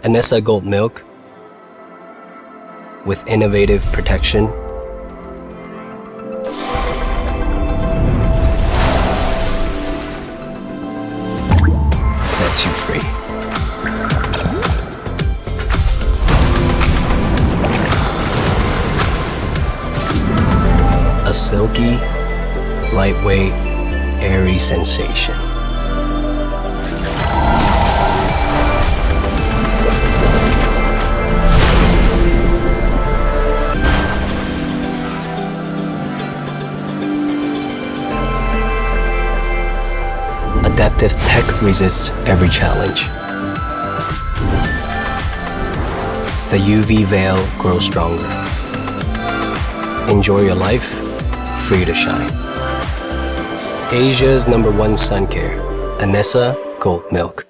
Anessa Gold Milk with innovative protection. Sets you free. A silky, lightweight, airy sensation. Adaptive tech resists every challenge. The UV veil grows stronger. Enjoy your life, free to shine. Asia's #1 sun care, Anessa Gold Milk.